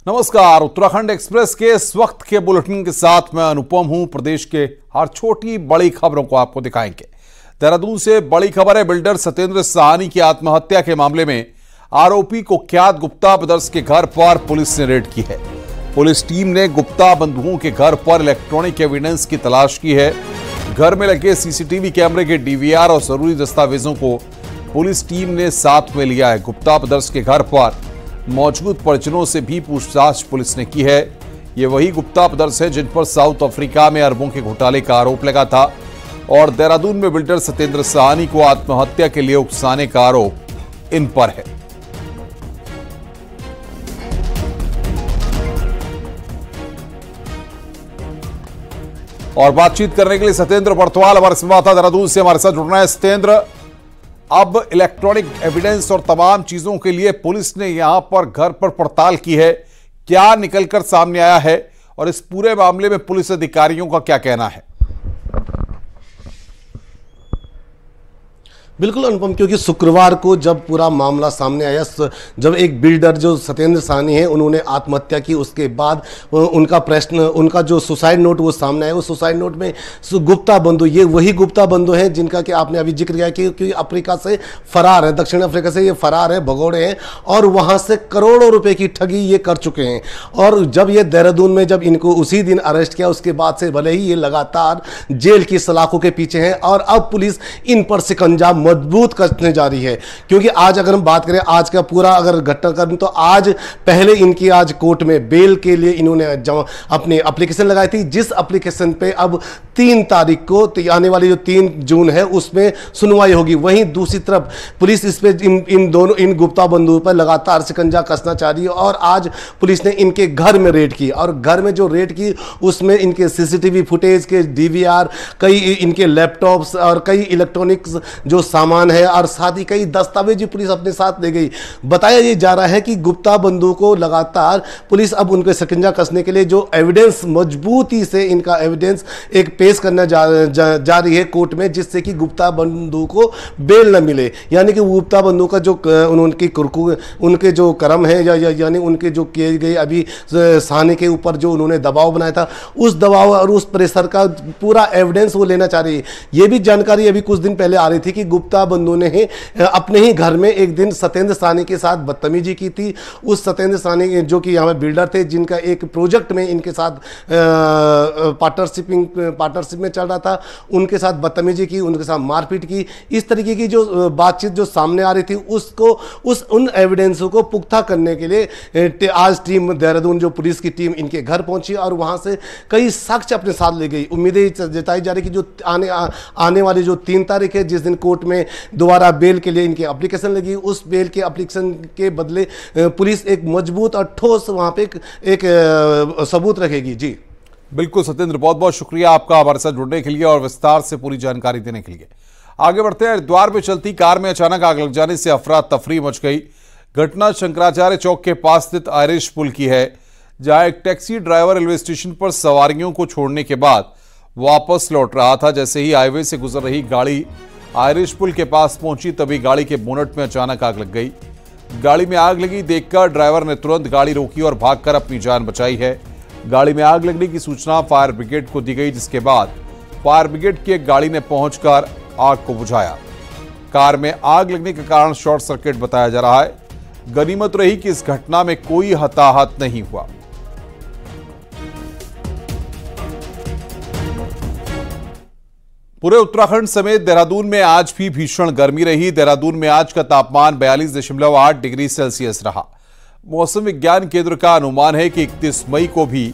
नमस्कार। उत्तराखंड एक्सप्रेस के इस वक्त के बुलेटिन के साथ मैं अनुपम हूं। प्रदेश के हर छोटी बड़ी खबरों को आपको दिखाएंगे। देहरादून से बड़ी खबर है। बिल्डर सत्येंद्र साहनी की आत्महत्या के मामले में आरोपी कुख्यात गुप्ता ब्रदर्स के घर पर पुलिस ने रेड की है। पुलिस टीम ने गुप्ता बंधुओं के घर पर इलेक्ट्रॉनिक एविडेंस की तलाश की है। घर में लगे सीसीटीवी कैमरे के डीवीआर और जरूरी दस्तावेजों को पुलिस टीम ने साथ में लिया है। गुप्ता ब्रदर्स के घर पर मौजूद परिजनों से भी पूछताछ पुलिस ने की है। ये वही गुप्ता ब्रदर्स है जिन पर साउथ अफ्रीका में अरबों के घोटाले का आरोप लगा था और देहरादून में बिल्डर सत्येंद्र साहनी को आत्महत्या के लिए उकसाने का आरोप इन पर है। और बातचीत करने के लिए सत्येंद्र बर्तवाल हमारे संवाददाता देहरादून से हमारे साथ जुड़ना है। सत्येंद्र, अब इलेक्ट्रॉनिक एविडेंस और तमाम चीजों के लिए पुलिस ने यहां पर घर पर पड़ताल की है। क्या निकलकर सामने आया है और इस पूरे मामले में पुलिस अधिकारियों का क्या कहना है? बिल्कुल अनुपम, क्योंकि शुक्रवार को जब पूरा मामला सामने आया, जब एक बिल्डर जो सत्येंद्र साहनी है उन्होंने आत्महत्या की, उसके बाद उनका जो सुसाइड नोट वो सामने आया। उस सुसाइड नोट में गुप्ता बंधु, ये वही गुप्ता बंधु हैं जिनका कि आपने अभी जिक्र किया कि अफ्रीका से फरार है, दक्षिण अफ्रीका से ये फरार है, भगोड़े हैं और वहां से करोड़ों रुपए की ठगी ये कर चुके हैं। और जब ये देहरादून में जब इनको उसी दिन अरेस्ट किया, उसके बाद से भले ही ये लगातार जेल की सलाखों के पीछे हैं और अब पुलिस इन पर शिकंजा मजबूत करने जा रही है। क्योंकि आज अगर हम बात करें, आज का पूरा अगर घटनाक्रम, तो आज पहले इनकी आज कोर्ट में बेल के लिए इन्होंने अपनी एप्लीकेशन लगाई थी, जिस एप्लीकेशन पे अब 3 तारीख को आने वाली जो 3 जून है उसमें सुनवाई होगी। वहीं दूसरी तरफ पुलिस इस पे इन गुप्ता बंधुओं पर लगातार शिकंजा कसना चाह रही है और आज पुलिस ने इनके घर में रेड की और घर में जो रेड की उसमें इनके सीसीटीवी फुटेज के डीवीआर, कई इनके लैपटॉप्स और कई इलेक्ट्रॉनिक्स जो सामान है और साथ ही कई दस्तावेज पुलिस अपने साथ ले गई। बताया ये जा रहा है कि गुप्ता बंधु को लगातार पुलिस अब उनके शिकंजा कसने के लिए जो एविडेंस, मजबूती से इनका एविडेंस एक पेश करना जा रही है कोर्ट में, जिससे कि गुप्ता बंधु को बेल न मिले। यानी कि गुप्ता बंधु का जो उनके जो कर्म है यानी उनके जो किए गए अभी साहनी के ऊपर जो उन्होंने दबाव बनाया था, उस दबाव और उस प्रेशर का पूरा एविडेंस वो लेना चाह रही है। ये भी जानकारी अभी कुछ दिन पहले आ रही थी कि गुप्ता बंधु ने अपने ही घर में एक दिन सत्येंद्र साहनी के साथ बदतमीजी की थी। उस सत्येंद्र साहनी जो कि यहाँ बिल्डर थे, जिनका एक प्रोजेक्ट में इनके साथ पार्टनरशिप में चल रहा था, उनके साथ बदतमीजी की, उनके साथ मारपीट की। इस तरीके की जो बातचीत जो सामने आ रही थी उसको उन एविडेंसों को पुख्ता करने के लिए आज टीम देहरादून जो पुलिस की टीम इनके घर पहुंची और वहां से कई साक्ष्य अपने साथ ले गई। उम्मीदें जताई जा रही कि जो आने वाली जो 3 तारीख है, जिस दिन कोर्ट में दोबारा बेल के लिए इनकी एप्लीकेशन लगी, उस बेल के एप्लीकेशन के बदले पुलिस एक मजबूत और ठोस वहां पे एक सबूत रखेगी। जी बिल्कुल सत्येंद्र, बहुत बहुत शुक्रिया आपका हमारे साथ जुड़ने के लिए और विस्तार से पूरी जानकारी देने के लिए। आगे बढ़ते हैं। हरिद्वार में चलती कार में अचानक आग लग जाने से अफरा तफरी मच गई। घटना शंकराचार्य चौक के पास स्थित आयरिश पुल की है, जहां एक टैक्सी ड्राइवर रेलवे स्टेशन पर सवारियों को छोड़ने के बाद वापस लौट रहा था। जैसे ही हाईवे से गुजर रही गाड़ी आयरिश पुल के पास पहुंची, तभी गाड़ी के बोनट में अचानक आग लग गई। गाड़ी में आग लगी देखकर ड्राइवर ने तुरंत गाड़ी रोकी और भागकर अपनी जान बचाई है। गाड़ी में आग लगने की सूचना फायर ब्रिगेड को दी गई, जिसके बाद फायर ब्रिगेड की एक गाड़ी ने पहुंचकर आग को बुझाया। कार में आग लगने का कारण शॉर्ट सर्किट बताया जा रहा है। गनीमत रही कि इस घटना में कोई हताहत नहीं हुआ। पूरे उत्तराखंड समेत देहरादून में आज भी भीषण गर्मी रही। देहरादून में आज का तापमान 42.8 डिग्री सेल्सियस रहा। मौसम विज्ञान केंद्र का अनुमान है कि 31 मई को भी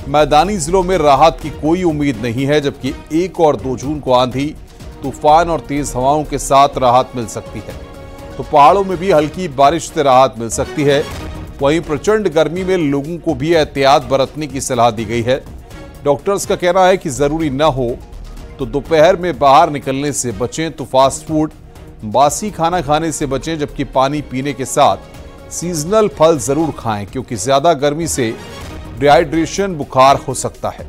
मैदानी जिलों में राहत की कोई उम्मीद नहीं है, जबकि 1 और 2 जून को आंधी, तूफान और तेज हवाओं के साथ राहत मिल सकती है। तो पहाड़ों में भी हल्की बारिश से राहत मिल सकती है। वहीं प्रचंड गर्मी में लोगों को भी एहतियात बरतने की सलाह दी गई है। डॉक्टर्स का कहना है कि जरूरी न हो तो दोपहर में बाहर निकलने से बचें, तो फास्ट फूड, बासी खाना खाने से बचें, जबकि पानी पीने के साथ सीजनल फल जरूर खाएं, क्योंकि ज्यादा गर्मी से डिहाइड्रेशन, बुखार हो सकता है।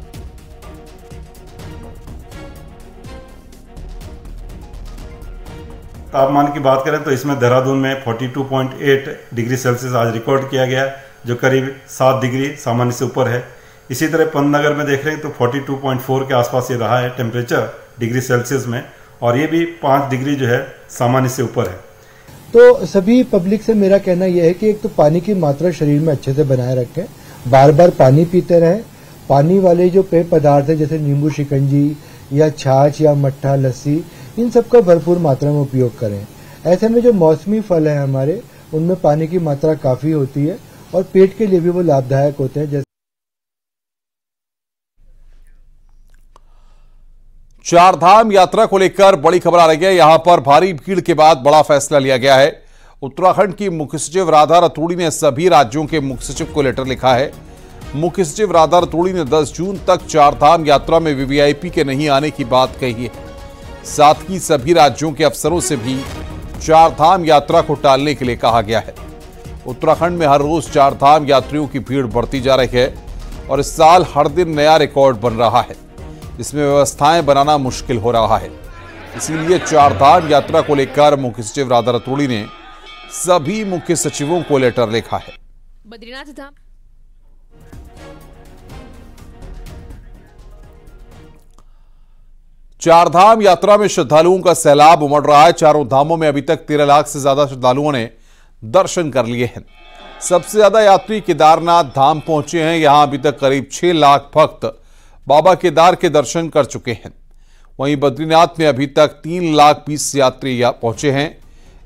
तापमान की बात करें तो इसमें देहरादून में 42.8 डिग्री सेल्सियस आज रिकॉर्ड किया गया। जो करीब 7 डिग्री सामान्य से ऊपर है। इसी तरह पंतनगर में देख रहे हैं तो 42.4 के आसपास ये रहा है टेम्परेचर डिग्री सेल्सियस में, और ये भी 5 डिग्री जो है सामान्य से ऊपर है। तो सभी पब्लिक से मेरा कहना यह है कि एक तो पानी की मात्रा शरीर में अच्छे से बनाए रखें, बार बार पानी पीते रहें। पानी वाले जो पेय पदार्थ है जैसे नींबू शिकंजी या छाछ या मट्ठा लस्सी, इन सब का भरपूर मात्रा में उपयोग करें। ऐसे में जो मौसमी फल है हमारे, उनमें पानी की मात्रा काफी होती है और पेट के लिए भी वो लाभदायक होते हैं। चार धाम यात्रा को लेकर बड़ी खबर आ रही है। यहां पर भारी भीड़ के बाद बड़ा फैसला लिया गया है। उत्तराखंड की मुख्य सचिव राधा रतूड़ी ने सभी राज्यों के मुख्य सचिव को लेटर लिखा है। मुख्य सचिव राधा रतूड़ी ने 10 जून तक चार धाम यात्रा में वीवीआईपी के नहीं आने की बात कही है। साथ ही सभी राज्यों के अफसरों से भी चार धाम यात्रा को टालने के लिए कहा गया है। उत्तराखंड में हर रोज चार धाम यात्रियों की भीड़ बढ़ती जा रही है और इस साल हर दिन नया रिकॉर्ड बन रहा है। इसमें व्यवस्थाएं बनाना मुश्किल हो रहा है। इसीलिए चार धाम यात्रा को लेकर मुख्य सचिव राधा रतूड़ी ने सभी मुख्य सचिवों को लेटर लिखा है। बद्रीनाथ धाम चार धाम यात्रा में श्रद्धालुओं का सैलाब उमड़ रहा है। चारों धामों में अभी तक 13 लाख से ज्यादा श्रद्धालुओं ने दर्शन कर लिए हैं। सबसे ज्यादा यात्री केदारनाथ धाम पहुंचे हैं। यहां अभी तक करीब 6 लाख भक्त बाबा केदार के दर्शन कर चुके हैं। वहीं बद्रीनाथ में अभी तक 3,20,000 यात्री पहुंचे हैं।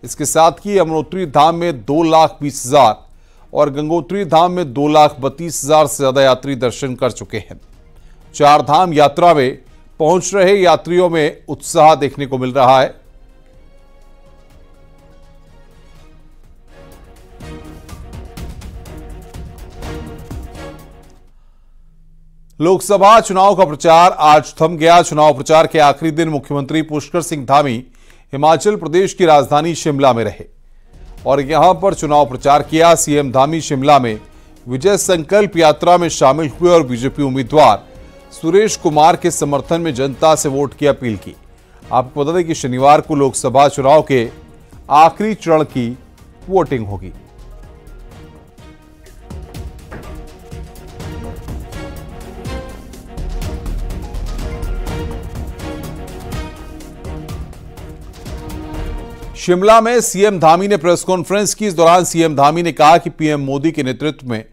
इसके साथ ही यमुनोत्री धाम में 2,20,000 और गंगोत्री धाम में 2,32,000 से ज्यादा यात्री दर्शन कर चुके हैं। चार धाम यात्रा में पहुंच रहे यात्रियों में उत्साह देखने को मिल रहा है। लोकसभा चुनाव का प्रचार आज थम गया। चुनाव प्रचार के आखिरी दिन मुख्यमंत्री पुष्कर सिंह धामी हिमाचल प्रदेश की राजधानी शिमला में रहे और यहां पर चुनाव प्रचार किया। सीएम धामी शिमला में विजय संकल्प यात्रा में शामिल हुए और बीजेपी उम्मीदवार सुरेश कुमार के समर्थन में जनता से वोट की अपील की। आपको बता दें कि शनिवार को लोकसभा चुनाव के आखिरी चरण की वोटिंग होगी। शिमला में सीएम धामी ने प्रेस कॉन्फ्रेंस की। इस दौरान सीएम धामी ने कहा कि पीएम मोदी के नेतृत्व में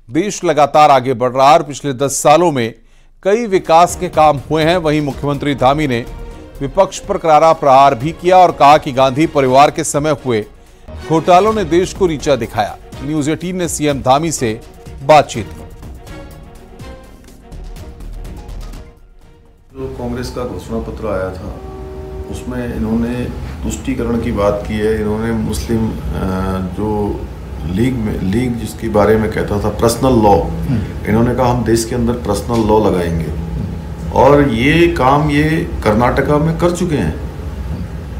देश लगातार आगे बढ़ रहा है और पिछले 10 सालों में कई विकास के काम हुए हैं। वहीं मुख्यमंत्री धामी ने विपक्ष पर करारा प्रहार भी किया और कहा कि गांधी परिवार के समय हुए घोटालों ने देश को नीचा दिखाया। न्यूज 18 ने सीएम धामी से बातचीत की। जो कांग्रेस का घोषणा पत्र आया था उसमें इन्होंने तुष्टीकरण की बात की है। इन्होंने मुस्लिम जो लीग जिसके बारे में कहता था पर्सनल लॉ, इन्होंने कहा हम देश के अंदर पर्सनल लॉ लगाएंगे और ये काम ये कर्नाटका में कर चुके हैं।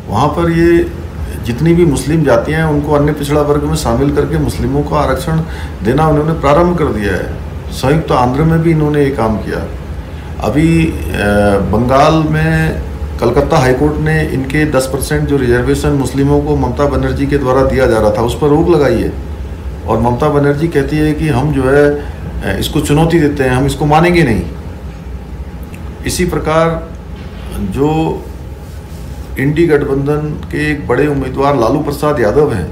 वहाँ पर ये जितनी भी मुस्लिम जातियाँ हैं उनको अन्य पिछड़ा वर्ग में शामिल करके मुस्लिमों को आरक्षण देना उन्होंने प्रारंभ कर दिया है। संयुक्त आंध्र में भी इन्होंने ये काम किया। अभी बंगाल में कलकत्ता हाईकोर्ट ने इनके 10% जो रिजर्वेशन मुस्लिमों को ममता बनर्जी के द्वारा दिया जा रहा था उस पर रोक लगाई है और ममता बनर्जी कहती है कि हम जो है इसको चुनौती देते हैं, हम इसको मानेंगे नहीं। इसी प्रकार जो इंडी गठबंधन के एक बड़े उम्मीदवार लालू प्रसाद यादव हैं,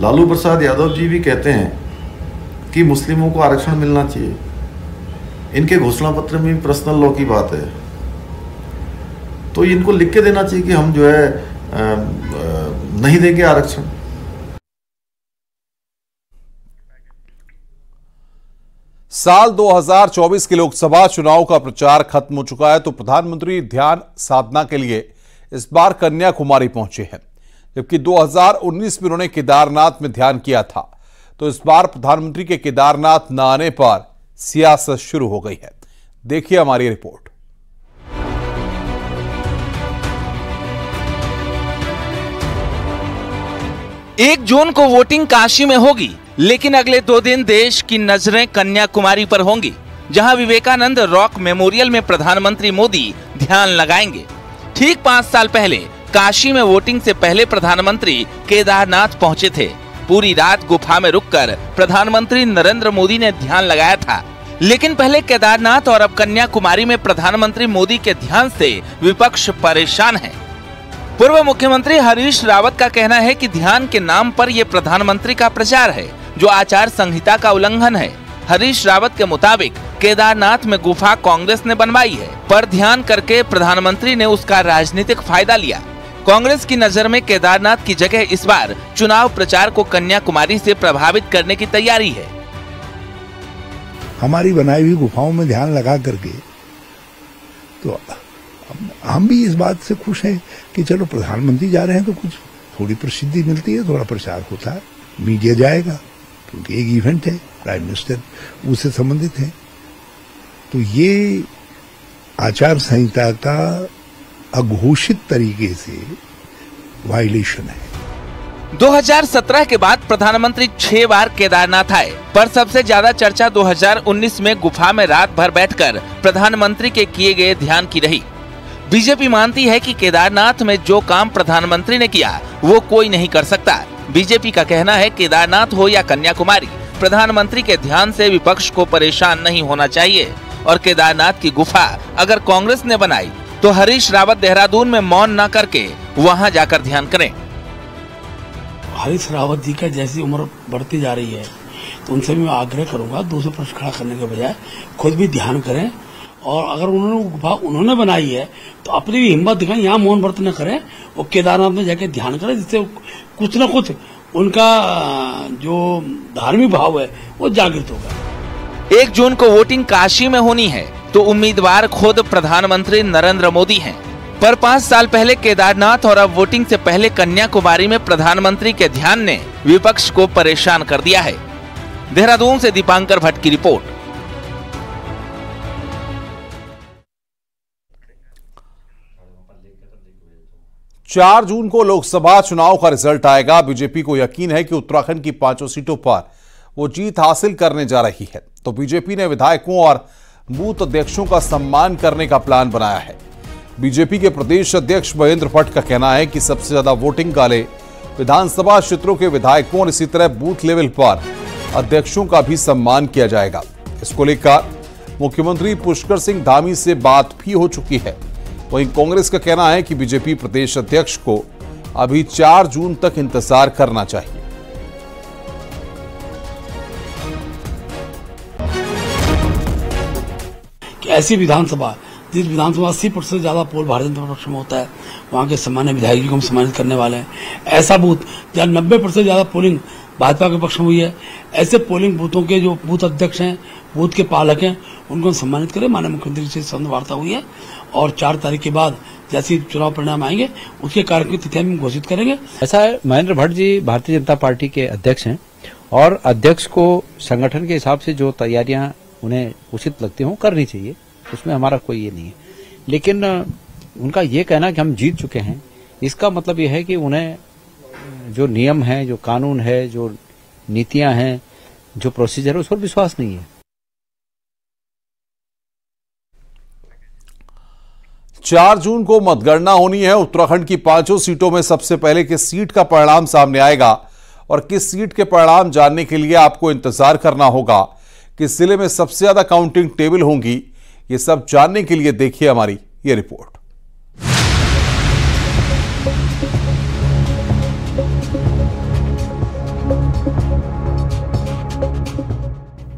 लालू प्रसाद यादव जी भी कहते हैं कि मुस्लिमों को आरक्षण मिलना चाहिए। इनके घोषणा पत्र में पर्सनल लॉ की बात है, तो इनको लिख के देना चाहिए कि हम जो है नहीं देंगे आरक्षण। साल 2024 के लोकसभा चुनाव का प्रचार खत्म हो चुका है, तो प्रधानमंत्री ध्यान साधना के लिए इस बार कन्याकुमारी पहुंचे हैं। जबकि 2019 में उन्होंने केदारनाथ में ध्यान किया था, तो इस बार प्रधानमंत्री के केदारनाथ न आने पर सियासत शुरू हो गई है। देखिए हमारी रिपोर्ट। 1 जून को वोटिंग काशी में होगी, लेकिन अगले 2 दिन देश की नजरें कन्याकुमारी पर होंगी, जहां विवेकानंद रॉक मेमोरियल में प्रधानमंत्री मोदी ध्यान लगाएंगे। ठीक 5 साल पहले काशी में वोटिंग से पहले प्रधानमंत्री केदारनाथ पहुंचे थे। पूरी रात गुफा में रुककर प्रधानमंत्री नरेंद्र मोदी ने ध्यान लगाया था। लेकिन पहले केदारनाथ और अब कन्याकुमारी में प्रधानमंत्री मोदी के ध्यान से विपक्ष परेशान है। पूर्व मुख्यमंत्री हरीश रावत का कहना है कि ध्यान के नाम पर ये प्रधानमंत्री का प्रचार है, जो आचार संहिता का उल्लंघन है। हरीश रावत के मुताबिक केदारनाथ में गुफा कांग्रेस ने बनवाई है, पर ध्यान करके प्रधानमंत्री ने उसका राजनीतिक फायदा लिया। कांग्रेस की नजर में केदारनाथ की जगह इस बार चुनाव प्रचार को कन्याकुमारी से प्रभावित करने की तैयारी है। हमारी बनाई हुई गुफाओं में ध्यान लगा करके तो हम भी इस बात से खुश हैं कि चलो प्रधानमंत्री जा रहे हैं तो कुछ थोड़ी प्रसिद्धि मिलती है, थोड़ा प्रचार होता है, मीडिया जाएगा क्योंकि एक इवेंट है, प्राइम मिनिस्टर उससे संबंधित है। तो ये आचार संहिता का अघोषित तरीके से वायलेशन है। 2017 के बाद प्रधानमंत्री 6 बार केदारनाथ आए, पर सबसे ज्यादा चर्चा 2019 में गुफा में रात भर बैठकर प्रधानमंत्री के किए गए ध्यान की रही। बीजेपी मानती है कि केदारनाथ में जो काम प्रधानमंत्री ने किया वो कोई नहीं कर सकता। बीजेपी का कहना है केदारनाथ हो या कन्याकुमारी, प्रधानमंत्री के ध्यान से विपक्ष को परेशान नहीं होना चाहिए। और केदारनाथ की गुफा अगर कांग्रेस ने बनाई तो हरीश रावत देहरादून में मौन न करके वहां जाकर ध्यान करें। हरीश रावत जी का जैसी उम्र बढ़ती जा रही है तो उनसे भी मैं आग्रह करूंगा दूसरे प्रश्न खड़ा करने के बजाय खुद भी ध्यान करें। और अगर उन्होंने बनाई है तो अपनी भी हिम्मत दिखाएं, यहाँ मौन व्रत न करें और केदारनाथ में जाके ध्यान करें, जिससे कुछ न कुछ उनका जो धार्मिक भाव है वो जागृत होगा। 1 जून को वोटिंग काशी में होनी है तो उम्मीदवार खुद प्रधानमंत्री नरेंद्र मोदी हैं। पर 5 साल पहले केदारनाथ और अब वोटिंग से पहले कन्याकुमारी में प्रधानमंत्री के ध्यान ने विपक्ष को परेशान कर दिया है। देहरादून से दीपांकर भट्ट की रिपोर्ट। चार जून को लोकसभा चुनाव का रिजल्ट आएगा। बीजेपी को यकीन है कि उत्तराखंड की 5 सीटों पर वो जीत हासिल करने जा रही है, तो बीजेपी ने विधायकों और बूथ अध्यक्षों का सम्मान करने का प्लान बनाया है। बीजेपी के प्रदेश अध्यक्ष महेंद्र भट्ट का कहना है कि सबसे ज्यादा वोटिंग वाले विधानसभा क्षेत्रों के विधायकों और इसी तरह बूथ लेवल पर अध्यक्षों का भी सम्मान किया जाएगा। इसको लेकर मुख्यमंत्री पुष्कर सिंह धामी से बात भी हो चुकी है। वहीं कांग्रेस का कहना है कि बीजेपी प्रदेश अध्यक्ष को अभी 4 जून तक इंतजार करना चाहिए। कि ऐसी विधानसभा जिस विधानसभा 80% से ज्यादा पोल भारतीय जनता पक्ष में होता है, वहां के सम्मान्य विधायकों को हम सम्मानित करने वाले हैं। ऐसा बूथ जहाँ 90% से ज्यादा पोलिंग भाजपा के पक्ष में हुई है, ऐसे पोलिंग बूथों के जो बूथ अध्यक्ष हैं, बूथ के पालक हैं, उनको सम्मानित करें। माननीय मुख्यमंत्री से संबंध वार्ता हुई है और 4 तारीख के बाद जैसे चुनाव परिणाम आएंगे उसके कार्यक्रम की तिथि हम घोषित करेंगे। ऐसा है, महेंद्र भट्ट जी भारतीय जनता पार्टी के अध्यक्ष हैं और अध्यक्ष को संगठन के हिसाब से जो तैयारियां उन्हें उचित लगती हों करनी चाहिए, उसमें हमारा कोई ये नहीं है। लेकिन उनका ये कहना कि हम जीत चुके हैं, इसका मतलब ये है कि उन्हें जो नियम है, जो कानून है, जो नीतियां हैं, जो प्रोसीजर है, उस पर विश्वास नहीं है। 4 जून को मतगणना होनी है। उत्तराखंड की 5 सीटों में सबसे पहले किस सीट का परिणाम सामने आएगा और किस सीट के परिणाम जानने के लिए आपको इंतजार करना होगा। किस जिले में सबसे ज्यादा काउंटिंग टेबल होंगी, ये सब जानने के लिए देखिए हमारी ये रिपोर्ट।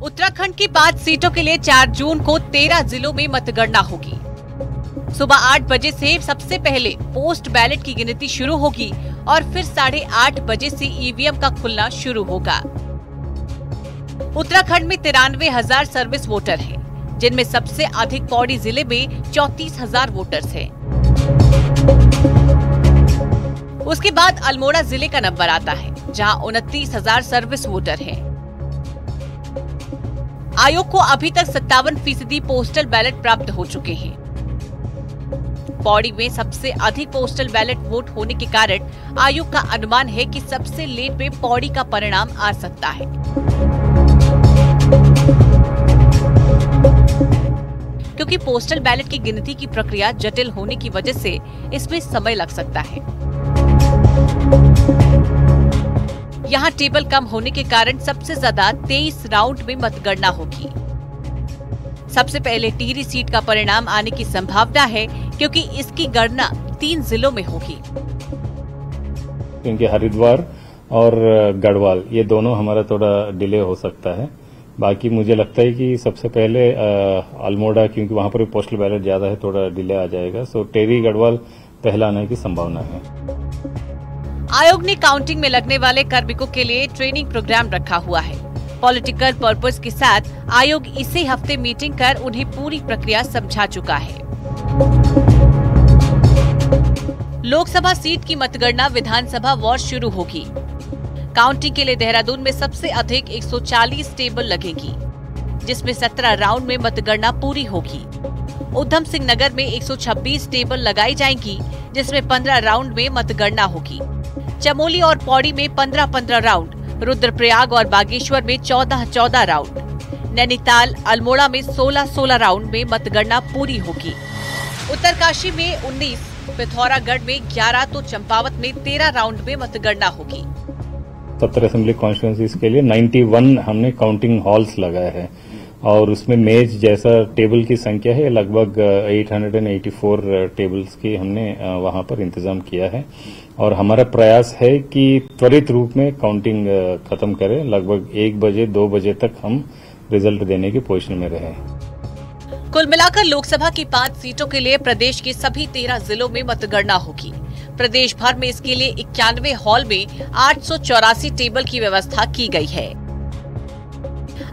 उत्तराखंड की 5 सीटों के लिए 4 जून को 13 जिलों में मतगणना होगी। सुबह 8 बजे से सबसे पहले पोस्ट बैलेट की गिनती शुरू होगी और फिर 8:30 बजे से ईवीएम का खुलना शुरू होगा। उत्तराखंड में 93,000 सर्विस वोटर हैं, जिनमें सबसे अधिक पौड़ी जिले में 34,000 वोटर्स हैं। उसके बाद अल्मोड़ा जिले का नंबर आता है, जहां 29,000 सर्विस वोटर हैं। आयोग को अभी तक 57% पोस्टल बैलेट प्राप्त हो चुके हैं। पौड़ी में सबसे अधिक पोस्टल बैलेट वोट होने के कारण आयोग का अनुमान है कि सबसे लेट में पौड़ी का परिणाम आ सकता है। क्योंकि पोस्टल बैलेट की गिनती की प्रक्रिया जटिल होने की वजह से इसमें समय लग सकता है। यहाँ टेबल कम होने के कारण सबसे ज्यादा 23 राउंड में मतगणना होगी। सबसे पहले टिहरी सीट का परिणाम आने की संभावना है क्योंकि इसकी गणना 3 जिलों में होगी। क्योंकि हरिद्वार और गढ़वाल ये दोनों हमारा थोड़ा डिले हो सकता है। बाकी मुझे लगता है कि सबसे पहले अल्मोड़ा, क्योंकि वहां पर पोस्टल बैलेट ज्यादा है, थोड़ा डिले आ जाएगा। सो टिहरी गढ़वाल पहला आने की संभावना है। आयोग ने काउंटिंग में लगने वाले कार्मिकों के लिए ट्रेनिंग प्रोग्राम रखा हुआ है। पॉलिटिकल पर्पस के साथ आयोग इसी हफ्ते मीटिंग कर उन्हें पूरी प्रक्रिया समझा चुका है। लोकसभा सीट की मतगणना विधानसभा वार शुरू होगी। काउंटिंग के लिए देहरादून में सबसे अधिक 140 टेबल लगेगी, जिसमें 17 राउंड में मतगणना पूरी होगी। उधम सिंह नगर में 126 टेबल लगाई जाएंगी, जिसमें 15 राउंड में मतगणना होगी। चमोली और पौड़ी में 15-15 राउंड, रुद्रप्रयाग और बागेश्वर में 14-14 राउंड, नैनीताल अल्मोड़ा में 16-16 राउंड में मतगणना पूरी होगी। उत्तरकाशी में 19, पिथौरागढ़ में 11 तो चंपावत में 13 राउंड में मतगणना होगी। 17 असेंबली कॉन्स्टिट्यूंसीज के लिए 91 हमने काउंटिंग हॉल्स लगाए हैं और उसमें मेज जैसा टेबल की संख्या है लगभग 884 टेबल्स की हमने वहां पर इंतजाम किया है। और हमारा प्रयास है कि त्वरित रूप में काउंटिंग खत्म करें। लगभग 1 बजे 2 बजे तक हम रिजल्ट देने की पोजीशन में रहे। कुल मिलाकर लोकसभा की 5 सीटों के लिए प्रदेश के सभी 13 जिलों में मतगणना होगी। प्रदेश भर में इसके लिए 91 हॉल में 884 टेबल की व्यवस्था की गई है।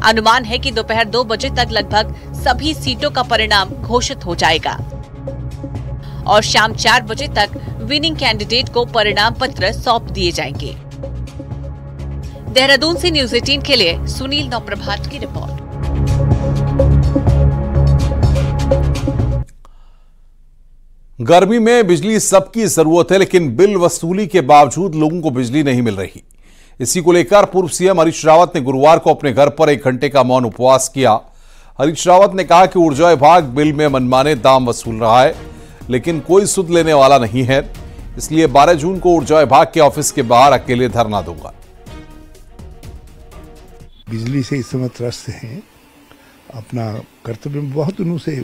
अनुमान है कि दोपहर 2 बजे तक लगभग सभी सीटों का परिणाम घोषित हो जाएगा और शाम 4 बजे तक विनिंग कैंडिडेट को परिणाम पत्र सौंप दिए जाएंगे। देहरादून से न्यूज़ 18 के लिए सुनील नौप्रभात की रिपोर्ट। गर्मी में बिजली सबकी जरूरत है, लेकिन बिल वसूली के बावजूद लोगों को बिजली नहीं मिल रही। इसी को लेकर पूर्व सीएम हरीश रावत ने गुरुवार को अपने घर पर 1 घंटे का मौन उपवास किया। हरीश रावत ने कहा कि ऊर्जा विभाग बिल में मनमाने दाम वसूल रहा है, लेकिन कोई सुध लेने वाला नहीं है, इसलिए 12 जून को ऊर्जा विभाग के ऑफिस के बाहर अकेले धरना दूंगा। बिजली से इस समय त्रस्त हैं। अपना कर्तव्य में बहुत दिनों से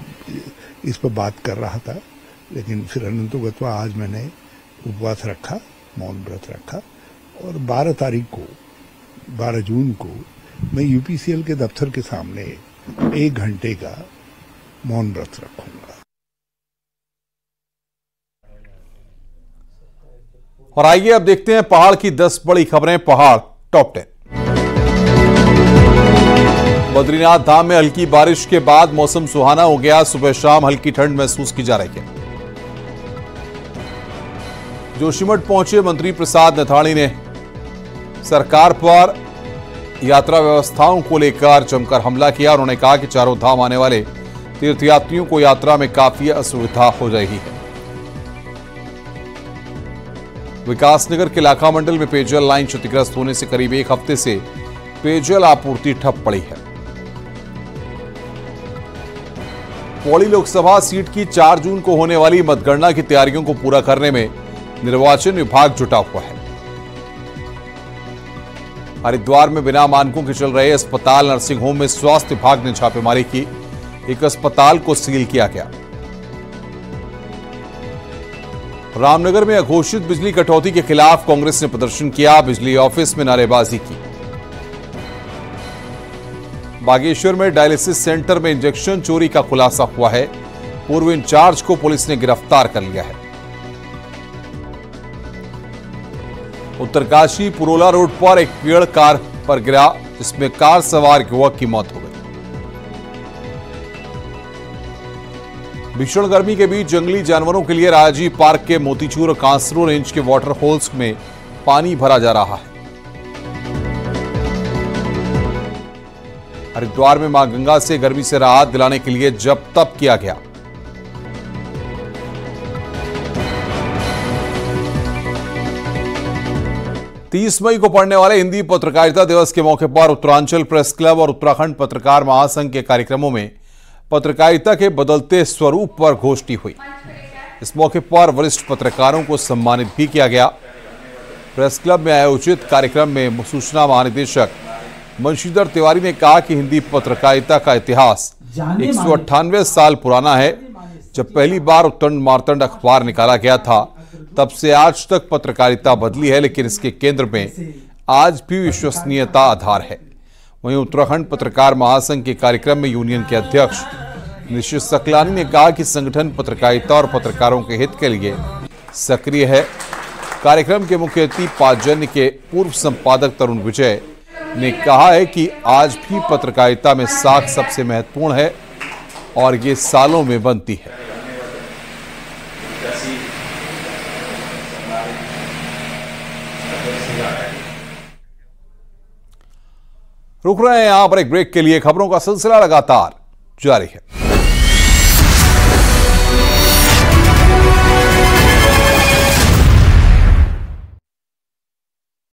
इस पर बात कर रहा था, लेकिन फिर अनंतोगत्वा आज मैंने उपवास रखा, मौन व्रत रखा और 12 जून को मैं यूपीसीएल के दफ्तर के सामने 1 घंटे का मौन व्रत रखूंगा। और आइए अब देखते हैं पहाड़ की 10 बड़ी खबरें। पहाड़ टॉप 10। बद्रीनाथ धाम में हल्की बारिश के बाद मौसम सुहाना हो गया। सुबह शाम हल्की ठंड महसूस की जा रही है। जोशीमठ पहुंचे मंत्री प्रसाद नथाणी ने सरकार पर यात्रा व्यवस्थाओं को लेकर जमकर हमला किया। उन्होंने कहा कि चारों धाम आने वाले तीर्थयात्रियों को यात्रा में काफी असुविधा हो रही है। विकासनगर के लाखा मंडल में पेयजल लाइन क्षतिग्रस्त होने से करीब 1 हफ्ते से पेयजल आपूर्ति ठप पड़ी है। पौड़ी लोकसभा सीट की 4 जून को होने वाली मतगणना की तैयारियों को पूरा करने में निर्वाचन विभाग जुटा हुआ है। हरिद्वार में बिना मानकों के चल रहे अस्पताल नर्सिंग होम में स्वास्थ्य विभाग ने छापेमारी की। एक अस्पताल को सील किया गया। रामनगर में अघोषित बिजली कटौती के खिलाफ कांग्रेस ने प्रदर्शन किया। बिजली ऑफिस में नारेबाजी की। बागेश्वर में डायलिसिस सेंटर में इंजेक्शन चोरी का खुलासा हुआ है। पूर्व इंचार्ज को पुलिस ने गिरफ्तार कर लिया है। उत्तरकाशी पुरोला रोड पर एक पेड़ कार पर गिरा, जिसमें कार सवार युवक की मौत हो गई। भीषण गर्मी के बीच जंगली जानवरों के लिए राजाजी पार्क के मोतीचूर और कांसरो रेंज के वाटर होल्स में पानी भरा जा रहा है। हरिद्वार में मां गंगा से गर्मी से राहत दिलाने के लिए जप तप किया गया। तीस मई को पड़ने वाले हिंदी पत्रकारिता दिवस के मौके पर उत्तरांचल प्रेस क्लब और उत्तराखंड पत्रकार महासंघ के कार्यक्रमों में पत्रकारिता के बदलते स्वरूप पर गोष्ठी हुई। इस मौके पर वरिष्ठ पत्रकारों को सम्मानित भी किया गया। प्रेस क्लब में आयोजित कार्यक्रम में सूचना महानिदेशक बंशीधर तिवारी ने कहा कि हिंदी पत्रकारिता का इतिहास 198 साल पुराना है। जब पहली बार उत्तंड मार्तंड अखबार निकाला गया था तब से आज तक पत्रकारिता बदली है, लेकिन इसके केंद्र में आज भी विश्वसनीयता आधार है। वहीं उत्तराखंड पत्रकार महासंघ के कार्यक्रम में यूनियन के अध्यक्ष निशित सकलानी ने कहा कि संगठन पत्रकारिता और पत्रकारों के हित के लिए सक्रिय है। कार्यक्रम के मुख्य अतिथि पांचजन्य के पूर्व संपादक तरुण विजय ने कहा है कि आज भी पत्रकारिता में साख सबसे महत्वपूर्ण है और ये सालों में बनती है। रुक रहे हैं यहां पर एक ब्रेक के लिए। खबरों का सिलसिला लगातार जारी है।